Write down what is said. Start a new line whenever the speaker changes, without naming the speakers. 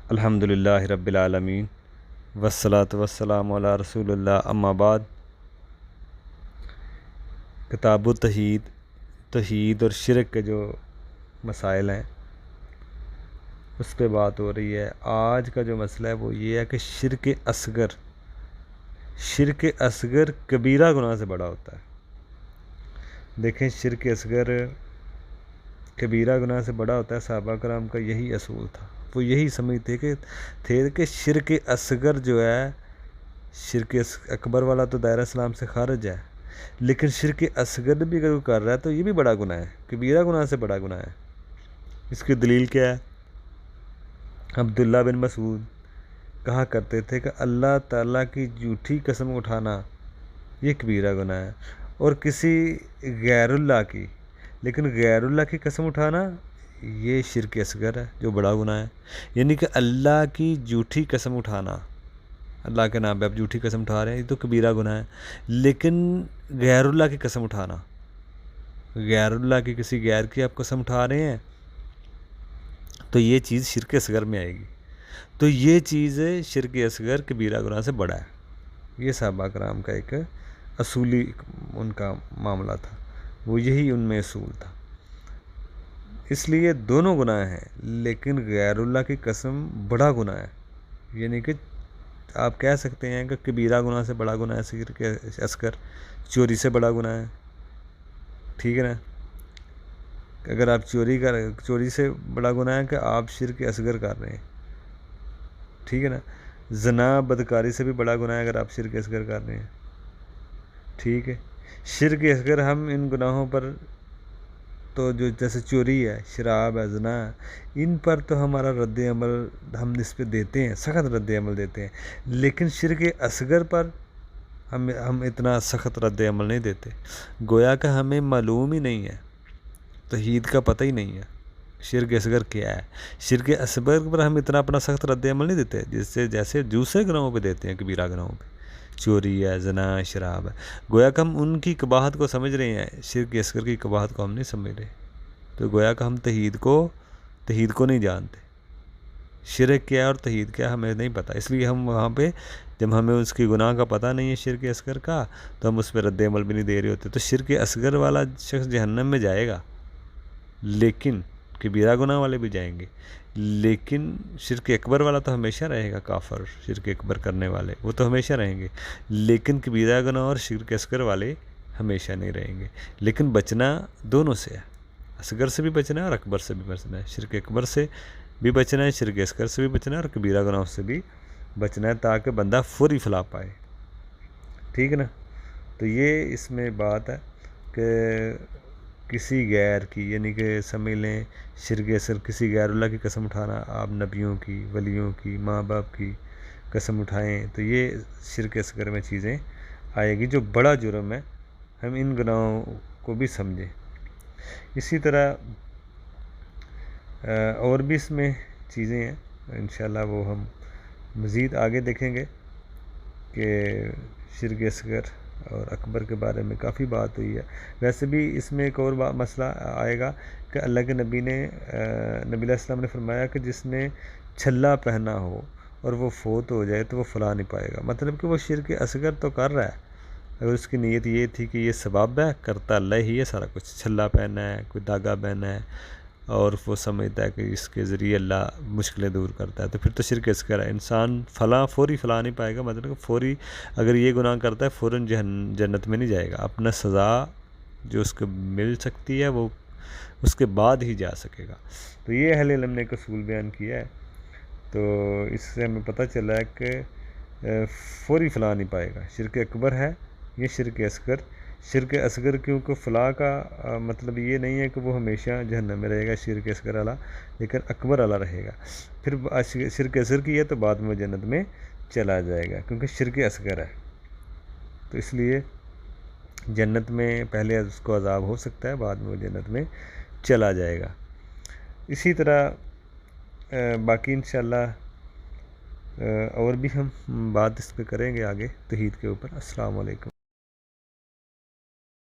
الحمدللہ رب العالمین والصلاة والسلام علی رسول اللہ اما بعد۔ کتاب توحید اور شرک کے جو مسائل ہیں اس پہ بات ہو رہی ہے۔ آج کا جو مسئلہ ہے وہ یہ ہے کہ شرک اصغر کبیرہ گناہ سے بڑا ہوتا ہے۔ دیکھیں، شرک اصغر کبیرہ گناہ سے بڑا ہوتا ہے۔ صحابہ کرام کا یہی اصول تھا، وہ یہی سمجھتے تھے کہ شرک اصغر جو ہے، شرک اکبر والا تو دائرہ اسلام سے خارج ہے، لیکن شرک اصغر بھی اگر کوئی کر رہا ہے تو یہ بھی بڑا گناہ ہے، کبیرہ گناہ سے بڑا گناہ ہے۔ اس کی دلیل کیا ہے؟ عبداللہ بن مسعود کہا کرتے تھے کہ اللہ تعالیٰ کی جھوٹی قسم اٹھانا یہ کبیرہ گناہ ہے، اور کسی غیر اللہ کی، لیکن غیر اللہ کی قسم اٹھانا یہ شرک اصغر ہے جو بڑا گناہ ہے۔ یعنی کہ اللہ کی جھوٹی قسم اٹھانا، اللہ کے نام پہ آپ جھوٹی قسم اٹھا رہے ہیں، یہ تو کبیرہ گناہ ہے۔ لیکن غیر اللہ کی قسم اٹھانا، غیر اللہ کی، کسی غیر کی آپ قسم اٹھا رہے ہیں تو یہ چیز شرک اصغر میں آئے گی۔ تو یہ چیز شرک اصغر کبیرہ گناہ سے بڑا ہے۔ یہ صحابہ کرام کا ایک اصولی ان کا معاملہ تھا، وہ یہی ان میں اصول تھا۔ اس لیے دونوں گناہ ہیں، لیکن غیر اللہ کی قسم بڑا گناہ ہے۔ یعنی کہ آپ کہہ سکتے ہیں کہ کبیرہ گناہ سے بڑا گناہ ہے شرک اصغر، چوری سے بڑا گناہ ہے، ٹھیک ہے نا؟ اگر آپ چوری سے بڑا گناہ ہے کہ آپ شرک اصغر کر رہے ہیں، ٹھیک ہے نا؟ زنا بدکاری سے بھی بڑا گناہ ہے اگر آپ شرک اصغر کر رہے ہیں، ٹھیک ہے؟ شرک اصغر ہم ان گناہوں پر تو جو جیسے چوری ہے، شراب ہے، زنا ہے، ان پر تو ہمارا رد عمل ہم اس پہ دیتے ہیں، سخت رد عمل دیتے ہیں، لیکن شرک اصغر پر ہم اتنا سخت رد عمل نہیں دیتے۔ گویا کہ ہمیں معلوم ہی نہیں ہے، توحید کا پتہ ہی نہیں ہے شرک اصغر کیا ہے۔ شرک اصغر پر ہم اتنا اپنا سخت رد عمل نہیں دیتے جیسے دوسرے گناہوں پہ دیتے ہیں، کبیرہ گناہوں پہ، چوری ہے، زنا ہے، شراب ہے۔ گویا کہ ہم ان کی قباحت کو سمجھ رہے ہیں، شرک اصغر کی قباحت کو ہم نہیں سمجھ رہے۔ تو گویا کہ ہم توحید کو نہیں جانتے، شرک کیا ہے اور توحید کیا ہمیں نہیں پتہ۔ اس لیے ہم وہاں پہ جب ہمیں اس کی گناہ کا پتہ نہیں ہے شرک اصغر کا، تو ہم اس پہ رد عمل بھی نہیں دے رہے ہوتے۔ تو شرک اصغر والا شخص جہنم میں جائے گا، لیکن کبیرہ گناہ والے بھی جائیں گے، لیکن شرک اکبر والا تو ہمیشہ رہے گا، کافر شرک اکبر کرنے والے وہ تو ہمیشہ رہیں گے، لیکن کبیرہ گناہ اور شرک اصغر والے ہمیشہ نہیں رہیں گے۔ لیکن بچنا دونوں سے ہے، اصغر سے بھی بچنا ہے اور اکبر سے بھی بچنا ہے۔ شرک اکبر سے بھی بچنا ہے، شرک اصغر سے بھی بچنا ہے، اور کبیرہ گناہ سے بھی بچنا ہے، تاکہ بندہ فوری فلاح پائے، ٹھیک ہے نا؟ تو یہ اس میں بات ہے کہ کسی غیر کی، یعنی کہ سمجھ لیں شرک اصغر کسی غیر اللہ کی قسم اٹھانا، آپ نبیوں کی، ولیوں کی، ماں باپ کی قسم اٹھائیں، تو یہ شرک اصغر میں چیزیں آئے گی جو بڑا جرم ہے۔ ہم ان گناہوں کو بھی سمجھیں۔ اسی طرح اور بھی اس میں چیزیں ہیں، انشاءاللہ وہ ہم مزید آگے دیکھیں گے کہ شرک اصغر اور اکبر کے بارے میں کافی بات ہوئی ہے۔ ویسے بھی اس میں ایک اور مسئلہ آئے گا کہ اللہ کے نبی علیہ السلام نے فرمایا کہ جس نے چھلا پہنا ہو اور وہ فوت ہو جائے تو وہ فلاح نہیں پائے گا۔ مطلب کہ وہ شرک اصغر تو کر رہا ہے، اگر اس کی نیت یہ تھی کہ یہ سبب ہے، کرتا اللہ ہی ہے سارا کچھ، چھلا پہنا ہے، کوئی داغا پہنا ہے، اور وہ سمجھتا ہے کہ اس کے ذریعے اللہ مشکلیں دور کرتا ہے، تو پھر تو شرک اصغر ہے۔ انسان فوری فلاح نہیں پائے گا، مطلب کہ فوری اگر یہ گناہ کرتا ہے فوراً جنت میں نہیں جائے گا، اپنا سزا جو اس کو مل سکتی ہے وہ اس کے بعد ہی جا سکے گا۔ تو یہ اہل علم نے ایک اصول بیان کیا ہے، تو اس سے ہمیں پتہ چلا ہے کہ فوری فلاح نہیں پائے گا۔ شرک اکبر ہے یہ شرک اصغر، شرک اصغر کیونکہ فلاح کا مطلب یہ نہیں ہے کہ وہ ہمیشہ جہنم میں رہے گا شرک اصغر والا، لیکن اکبر والا رہے گا۔ پھر شرک اصغر کی ہے تو بعد میں جنت میں چلا جائے گا، کیونکہ شرک اصغر ہے، تو اس لیے جنت میں پہلے اس کو عذاب ہو سکتا ہے، بعد میں وہ جنت میں چلا جائے گا۔ اسی طرح باقی انشاءاللہ اور بھی ہم بات اس پہ کریں گے آگے توحید کے اوپر۔ السلام علیکم۔